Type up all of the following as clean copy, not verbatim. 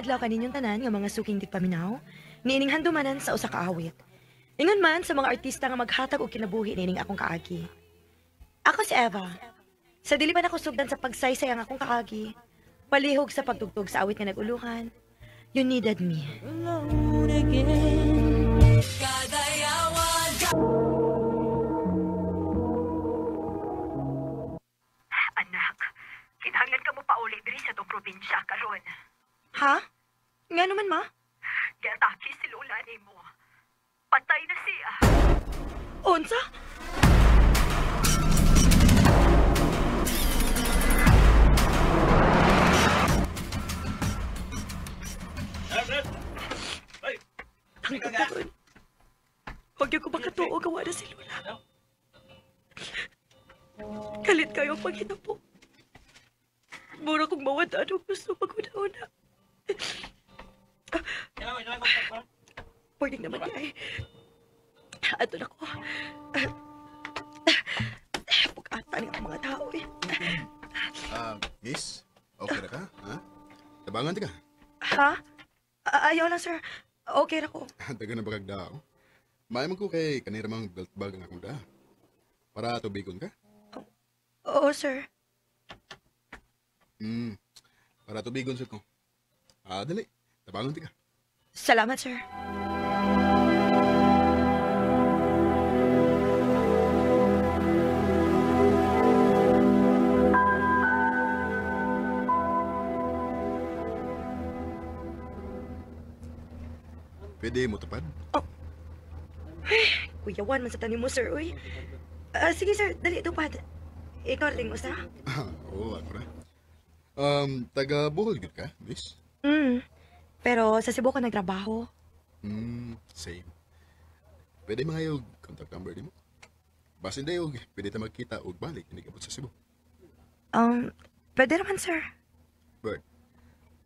adlaw kaninyong tanan nga mga suking tigpaminaw, niining handumanan sa usa ka awit. Ingon man sa mga artista nga maghatag og kinabuhi niining akong kaagi. Ako si Eva. Sa dili pa nako sugdan sa pagsaysay ang akong kaagi, palihog sa pagtugtog sa awit nga naguluhan. You needed me. Alone again. Anak, kinahanglan ka mo pauli diri sa tong probinsya karon. Ha? Nga naman, ma? Giatake si lola nimo. Patay na siya. Unsa? Ang kataon. Huwag niyo ko makatuo gawa na si Lola. Kalit kayo ang paghinapok. Mura kong mawadaan ang gusto pag-una-una. Morning naman niya eh. Ato na ko. Pag-ata ng mga tao eh. Miss, okay na ka? Ha? Tabangan ka? Ha? Ayaw lang, sir. Okay na ko. Daga na bagag daw. Maayman ko kay kaniramang belt bag ang akong da. Para tubigon ka? Oo, sir. Para tubigon sa ko. Dali. Tabangan ka. Salamat, sir. Pwede mo tupad? Kuyawan man sa tanim mo, sir, uy. Sige, sir. Dali, tupad. Ikaw rin, usa? Oo, ako na. Taga Bohol gud ka, miss? Pero sa Cebu ko nagtrabaho. Same. Pwede mahayog contact number ni mo? Basin dayo, pwede ta magkita o balik, hindi kabot sa Cebu. Pwede naman, sir. Bird,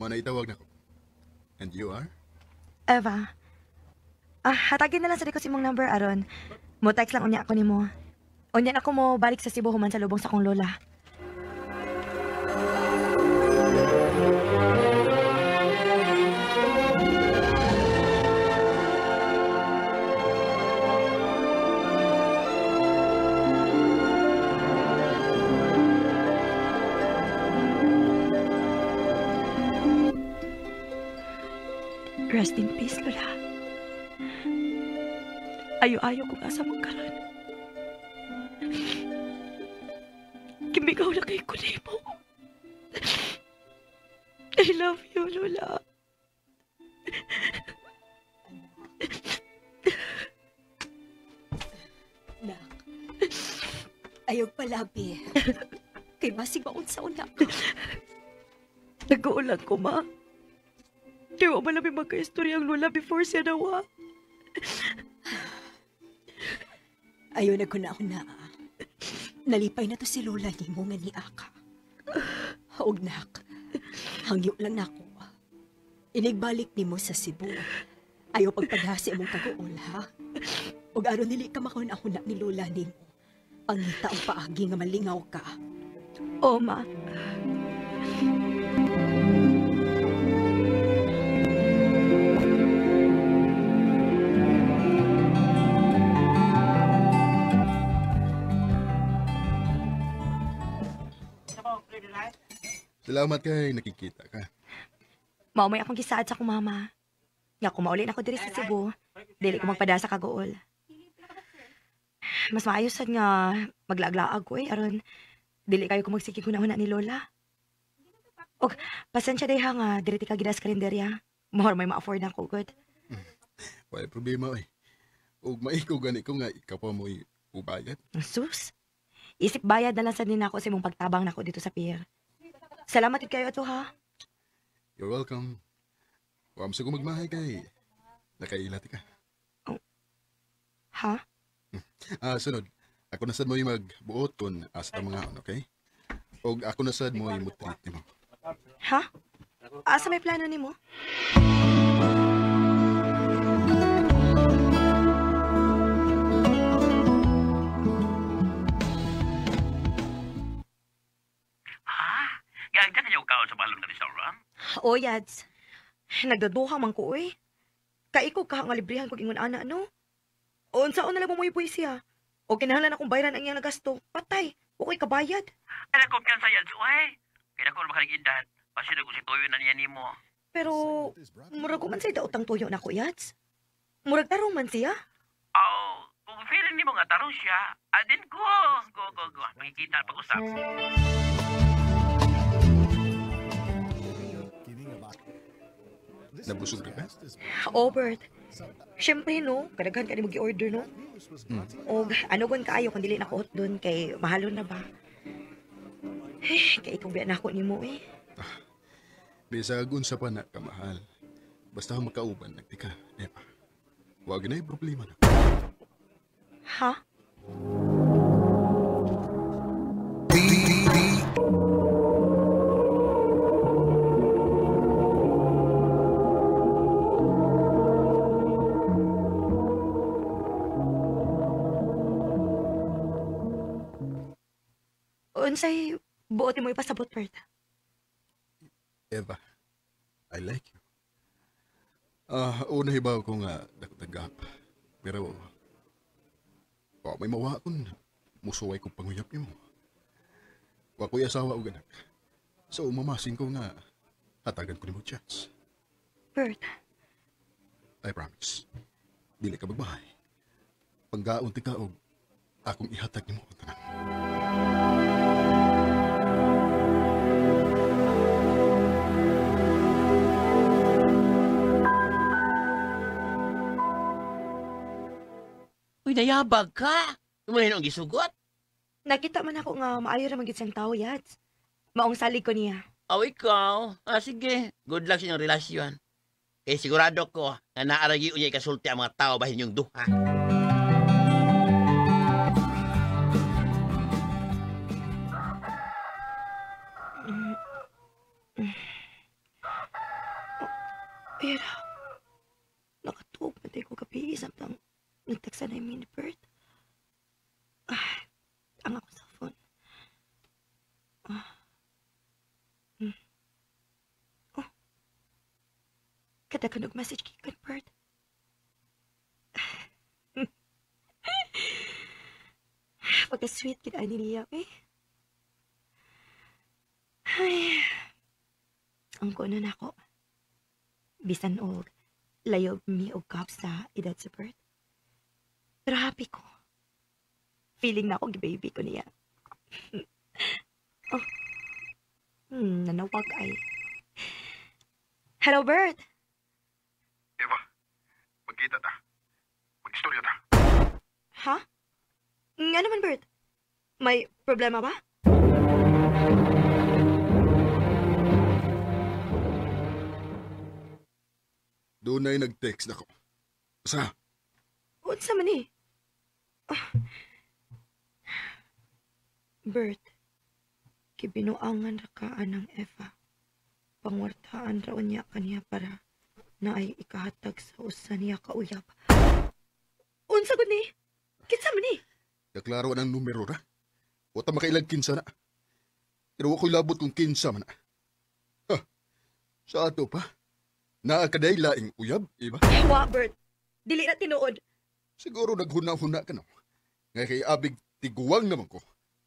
mana itawag na ko. And you are? Eva. Hatagin na lang sa ko si mong number, aron. Mo text lang unya ako ni mo. Unya ako mo balik sa Cebu human sa lubong sa akong lola. Rest in peace, Lola. Ayo-ayo ko nga sa magkaroon. Kimigaw na kay kulay mo. I love you, Lola. Nak, ayog palabi. Kay basig maunsaon na. Nag-uulan ko, ma. Kaya wa malami magka-istorya ang Lola before siya nawa. Ayaw na ko na. Nalipay na to si Lola ni mo nga ni Aka. Og nak, hangyo lang nako. Inigbalik ni mo sa Cebu. Ayaw pagpaghasi mong kaguol, ha? Og aron nili ka makahuna ni Lola ni mo. Pangita ang paagi nga malingaw ka. Oo, ma. Salamat kay nakikita ka. Maumay akong gisaad sa akong mama. Nga kung mauli na ako diri sa Cebu, dili ko magpadasa kagool. Mas maayos sad nga maglaag-laag ko aron dili kayo ko magsikig hunahuna ni Lola. Og pasensya deha nga diri ti ka gidas kalendarya. Mahor may ma-afford na ko, good. Wala problema eh. Ug maiko gani ko nga ikaw pa mo ubayad. Sus. Isip bayad na lang sad nina ako sa imong pagtabang nako dito sa pier. Salamat yun kayo ato, ha? You're welcome. Huwag sa ko magmahay kay nakailati ka. Ha? Sunod. Ako nasad mo yung magbuot kun sa mga okay? O ako nasad mo yung mutreat ni mo. Ha? Asa may plano ni mo? Gagda kayo kaon sa balong na restaurant? O, Yads. Nagdaduha man ko eh. Kaiko ka nga librihan kog ingon ana no. O unsaon na lang mo siya. O kinahanglan akong bayaran ang iyang nagasto. Patay, wa ko'y kabayad. Alam kumpiyansa yan si Uy. Kaya ko makaligidad. Kasi ko si Toyo na niya ni mo. Pero murag ko man sa utang tuyo na ko yats. Murag tarong man siya. Oh, kung feeling ni mo nga tarong siya, adin ko. Go. Makikita pag-usap. Nabusog ka? Oh, Bert. Siyempre, no? Kadaghan ka ni mo gi-order, no? O ano gon kaayo kung dili na ko hot doon kay mahalon na ba? Kay ikaw biya na ako ni mo eh. Bisagun sa pa na kamahal. Basta makauban, nagtika. Epa, wag na yung problema na. Ha? Unsay buotin mo ipasabot, Bert? Eva, I like you. Una hibaw ko nga nagtagap. Pero, may mawa akong musuway kong panguyap niyo mo. Wako'y asawa o ganak. So, mamasin ko nga hatagan ko ni mo chance. Bert, I promise. Dili ka magbahay. Panggaon ti ka og akong ihatag ni mo ang tanan. Uy, nayabag ka. Umuhin ang gisugot. nakita man ako nga maayo ra magit siyang tao, Yads. Maong salig ko niya. Aw, ikaw. Sige. Good luck sa inyong relasyon. Kaya sigurado ko na naaragi unya ikasulti ang mga tao bahin yung duha. Pero, nakatuog pa tayo ko kapi samtang nagtaksa na yung mini-bird. Ang ako sa phone. Oh. Kada ka nag-message kay Bird. Pagka-sweet kita niya eh. Ay, ang kuno na ako. Bisan og layob mi og kap sa edad sa Bird. Pero happy ko. Feeling na ako baby ko niya. Oh. Nanawag ay. Hello, Bert. Eva, magkita ta. Mag-istorya ta. Ha? Nga naman, Bert. May problema ba? Doon na'y nag-text na ko. Basta, Unsa man eh? Bert, kibinuangan ra kaan ng Eva. Pangwartaan ra unya kaniya para na ay ikahatag sa usa niya kauyab. Unsa gud ni? Kinsa man ni? naklaro ang numero ra. Wata makailag kinsa na. Pero ako'y labot kung kinsa man na. Ha, sa ato pa. Naakaday laing uyab, iba? Wa, Bert. Dili na tinuod. Siguro naghuna-huna ka no. Ngay kay abig tiguwang naman ko.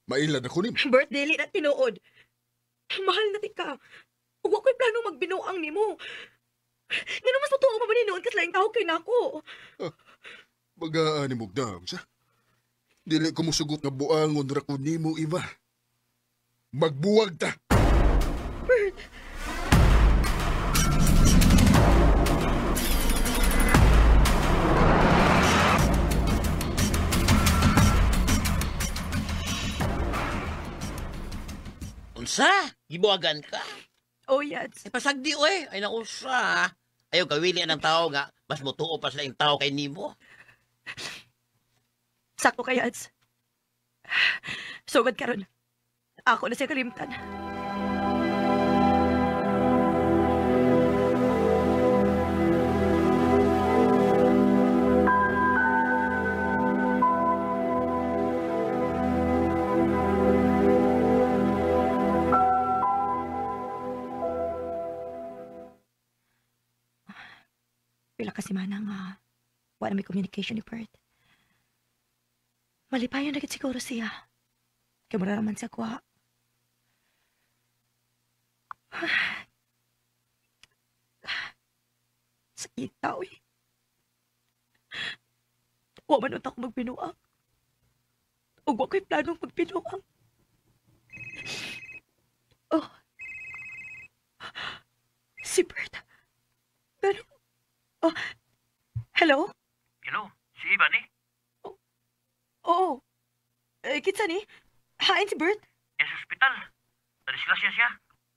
Mailad ako nimo. Bert, dili na tinuod. Mahal na tika. Huwag ko'y plano magbinuang ni mo. Nga mas totoo pa ba ni noon kas laing tao kay nako? Magaan mo daw, sa? Dili ko musugot nga buangon ra ko nimo, iba. Magbuwag ta! Bert, Unsa? Gibuagan ka? oh Yads. Pasagdi, oy. Ay, naku siya. Ayaw kawili ng tao nga. Mas mutuo pa sila yung tao kay Nimo. Sakto ka, Yads. Sugod karon. Ako na siya kalimtan. nakasimana nga wala may communication ni Bert. Malipayon na gid siguro siya. Kaya mararaman sa kwa. Sakit tao eh. Wa man unta ko magbinuang. Ug wa ko'y planong magbinuang. Oh. Si Bert. Pero, oh, hello? Hello, si Ivan eh. Oo. Kitsa ni? Hain si Bert? Yan sa ospital. Nadisgrasya siya.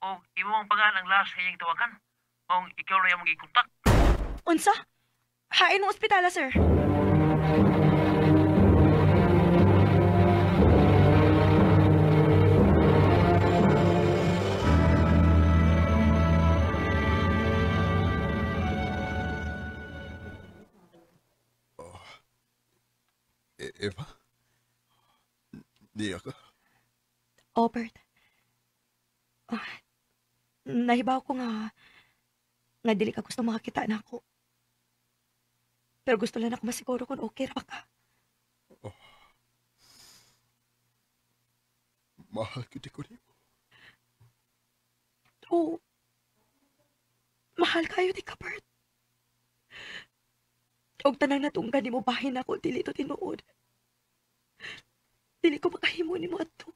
O imo ang pangalan ang last kayang tawagan. O ikaw na yung mag-ikontak. Unsa? Hain mo ospitala, sir. Eva? Di ka? Oh, Bert. Oh, nahibaw ko nga dili ka gusto makakita na ako. Pero gusto lang ako masiguro kung okay ra ka. Mahal kita ko niyo. Oo. Mahal kayo ni ka, Bert. Og tanang natunggan ni mo bahin ako, dili to tinuod. Dili ko makahimo ni mo ato.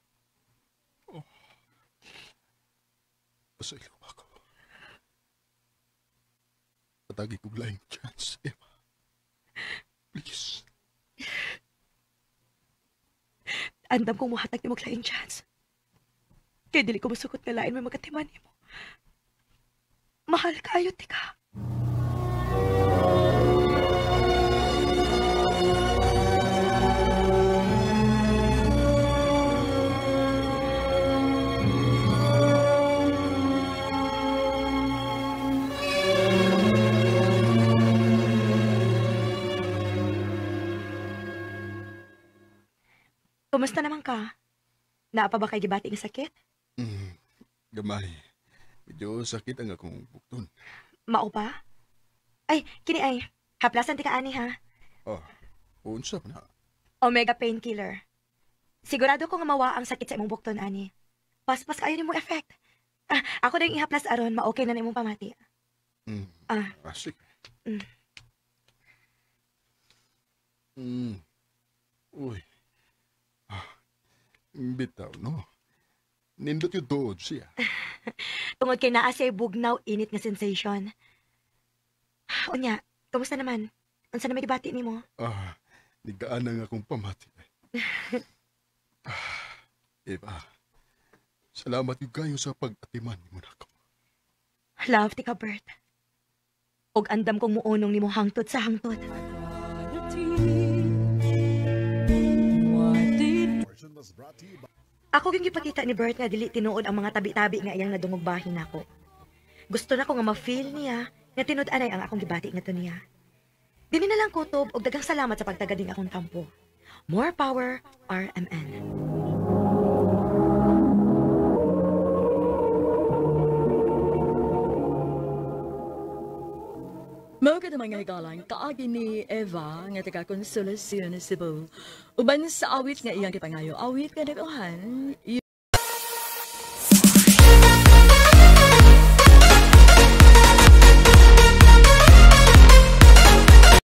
Pasaylo ako. Patagi kong laing chance, Eva. Please. Andam kong muhatag ni mo laing chance. Kaya dili ko masukot nga lain may magatiman ni mo. Mahal kayo, tika. Kumusta naman ka? Naa pa ba kay gibati nga sakit? Gamay. Medyo sakit ang akong bukton. Mao pa? Ay, kini ay. Haplasan ti ka ani ha. Unsa na? Omega painkiller. Sigurado ko nga mawa ang sakit sa imong bukton ani. Paspas kayo ni mong effect. Ako na yung ihaplas aron, ma-okay na imong pamati. Sige. Uy. Bitaw, no? Nindot yung dood siya. Tungod kay naa siya bugnaw init nga sensation. Unya, kumusta naman? Unsa na may gibati nimo? Nigdaan na nga akong pamati. Eva, salamat yung kayo sa pag-atiman mo na ako. Love ti ka, Bert. Og andam kong muunong nimo hangtod sa hangtod. Ako yung gipakita ni Bert nga dili tinuod ang mga tabi-tabi nga iyang nadungog bahin ako. Gusto na ko nga ma-feel niya nga tinud-anay ang akong gibati nga to niya. Dili na lang kutob og daghang salamat sa pagtagading akong tampo. More power, RMN. Mao ka mga higalang kaagi ni Eva nga taga Konsolasyon Cebu. Uban sa awit nga iyang gipangayo awit nga dagohan